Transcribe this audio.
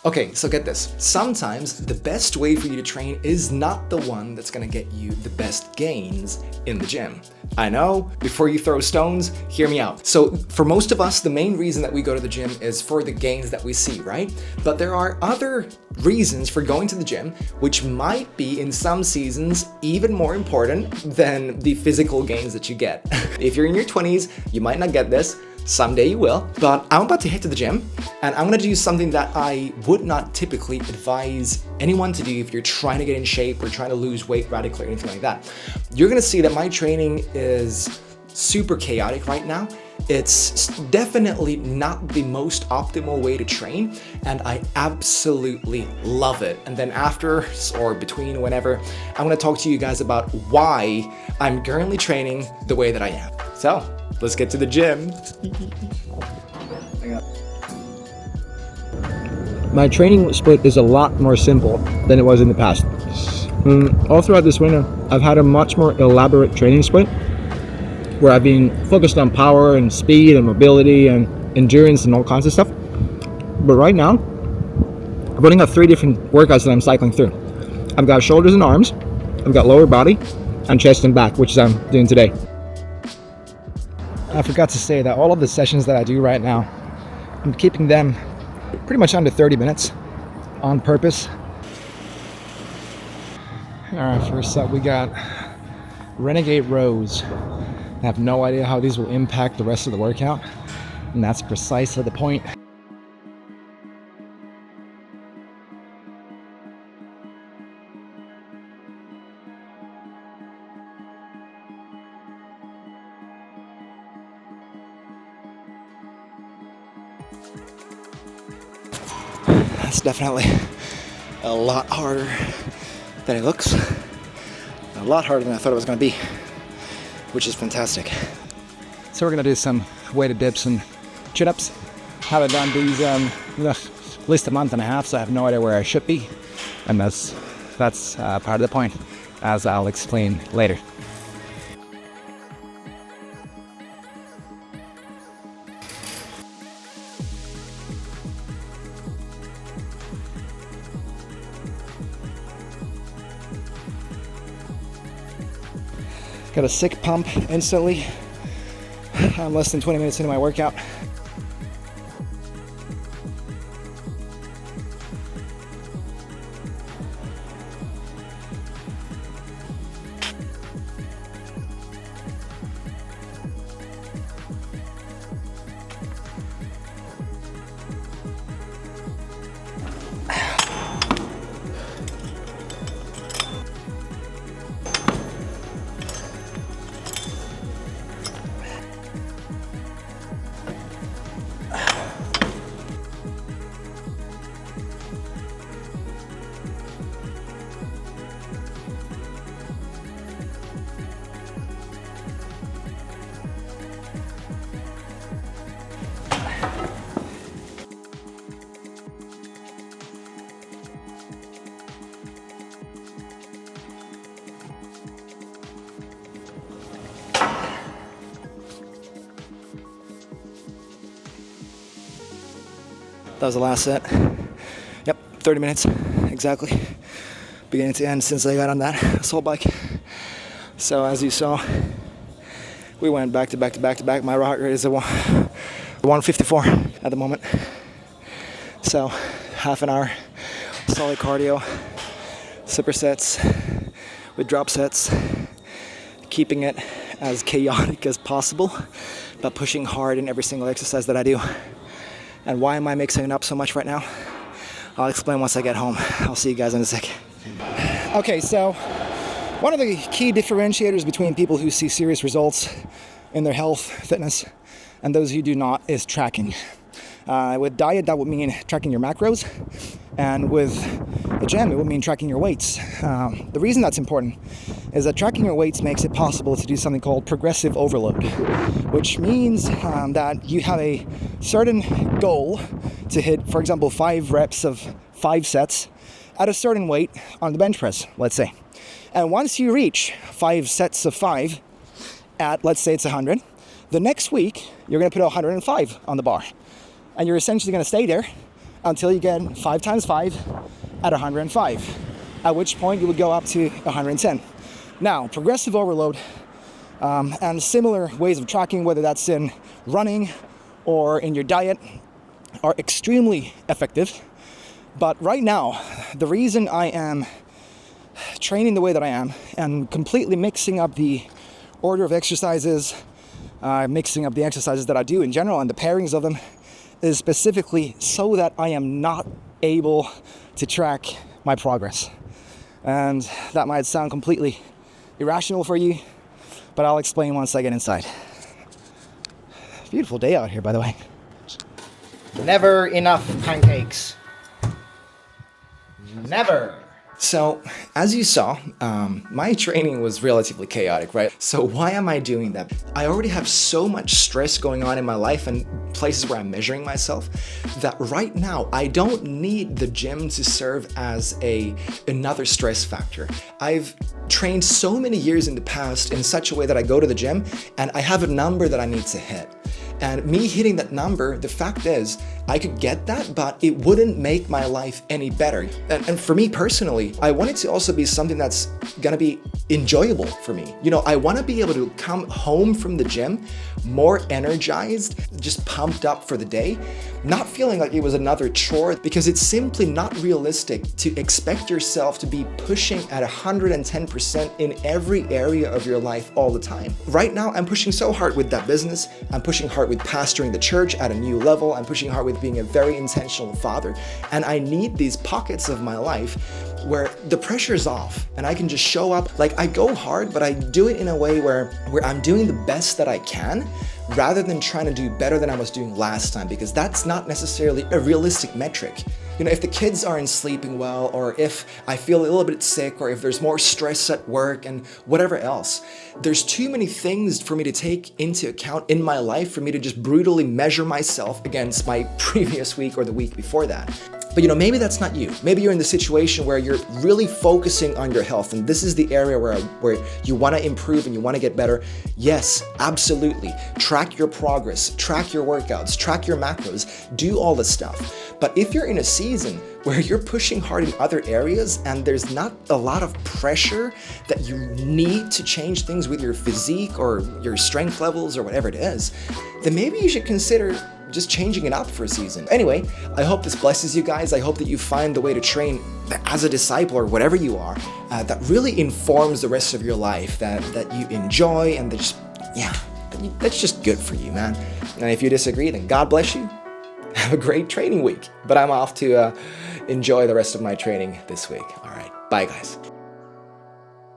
Okay, so get this. Sometimes the best way for you to train is not the one that's gonna get you the best gains in the gym. I know, before you throw stones, hear me out. So for most of us, the main reason that we go to the gym is for the gains that we see, right? But there are other reasons for going to the gym, which might be in some seasons even more important than the physical gains that you get. If you're in your 20s, you might not get this. Someday you will, but I'm about to head to the gym and I'm gonna do something that I would not typically advise anyone to do if you're trying to get in shape or trying to lose weight radically or anything like that. You're gonna see that my training is super chaotic right now. It's definitely not the most optimal way to train, and I absolutely love it. And then after, or between, whenever, I'm gonna talk to you guys about why I'm currently training the way that I am. So, let's get to the gym. My training split is a lot more simple than it was in the past. All throughout this winter, I've had a much more elaborate training split where I've been focused on power and speed and mobility and endurance and all kinds of stuff. But right now, I'm running up 3 different workouts that I'm cycling through. I've got shoulders and arms, I've got lower body, and chest and back, which I'm doing today. I forgot to say that all of the sessions that I do right now, I'm keeping them pretty much under 30 minutes on purpose. All right, first up we got Renegade rows. I have no idea how these will impact the rest of the workout, and that's precisely the point. That's definitely a lot harder than it looks. A lot harder than I thought it was going to be, which is fantastic. So we're going to do some weighted dips and chin-ups. Haven't done these at least a month and a half, so I have no idea where I should be. And that's part of the point, as I'll explain later. Got a sick pump instantly. I'm less than 20 minutes into my workout. That was the last set. Yep, 30 minutes, exactly. Beginning to end since I got on that assault bike. So as you saw, we went back to back to back to back. My heart rate is a 154 at the moment. So half an hour, solid cardio, supersets with drop sets, keeping it as chaotic as possible, but pushing hard in every single exercise that I do. And why am I mixing it up so much right now? I'll explain once I get home. I'll see you guys in a sec. Okay, so one of the key differentiators between people who see serious results in their health, fitness, and those who do not is tracking. With diet, that would mean tracking your macros, and with the gym, it would mean tracking your weights. The reason that's important is that tracking your weights makes it possible to do something called progressive overload, which means that you have a certain goal to hit, for example, 5 reps of 5 sets at a certain weight on the bench press, let's say. And once you reach 5 sets of 5 at, let's say it's 100, the next week you're going to put 105 on the bar. And you're essentially going to stay there until you get 5 times 5 at 105, at which point you would go up to 110. Now, progressive overload and similar ways of tracking, whether that's in running or in your diet, are extremely effective. But right now, the reason I am training the way that I am and completely mixing up the order of exercises, mixing up the exercises that I do in general and the pairings of them, is specifically so that I am not able to track my progress. And that might sound completely irrational for you, but I'll explain once I get inside. Beautiful day out here, by the way. Never enough pancakes. Never. So, as you saw, my training was relatively chaotic, right? So why am I doing that? I already have so much stress going on in my life and places where I'm measuring myself that right now I don't need the gym to serve as another stress factor. I've trained so many years in the past in such a way that I go to the gym and I have a number that I need to hit. And me hitting that number, the fact is, I could get that, but it wouldn't make my life any better. And for me personally, I want it to also be something that's gonna be enjoyable for me. You know, I wanna be able to come home from the gym more energized, just pumped up for the day, not feeling like it was another chore, because it's simply not realistic to expect yourself to be pushing at 110% in every area of your life all the time. Right now, I'm pushing so hard with that business. I'm pushing hard with pastoring the church at a new level. I'm pushing hard with being a very intentional father. And I need these pockets of my life where the pressure's off and I can just show up. Like, I go hard, but I do it in a way where I'm doing the best that I can, rather than trying to do better than I was doing last time, because that's not necessarily a realistic metric. You know, if the kids aren't sleeping well, or if I feel a little bit sick, or if there's more stress at work and whatever else, there's too many things for me to take into account in my life for me to just brutally measure myself against my previous week or the week before that. But you know, maybe that's not you. Maybe you're in the situation where you're really focusing on your health and this is the area where you want to improve and you want to get better. Yes, absolutely. Track your progress, track your workouts, track your macros, do all the stuff. But if you're in a season where you're pushing hard in other areas and there's not a lot of pressure that you need to change things with your physique or your strength levels or whatever it is, then maybe you should consider just changing it up for a season. Anyway, I hope this blesses you guys. I hope that you find the way to train as a disciple or whatever you are that really informs the rest of your life, that you enjoy, and that's just good for you, man. And if you disagree, then God bless you. Have a great training week. But I'm off to enjoy the rest of my training this week. All right, bye guys.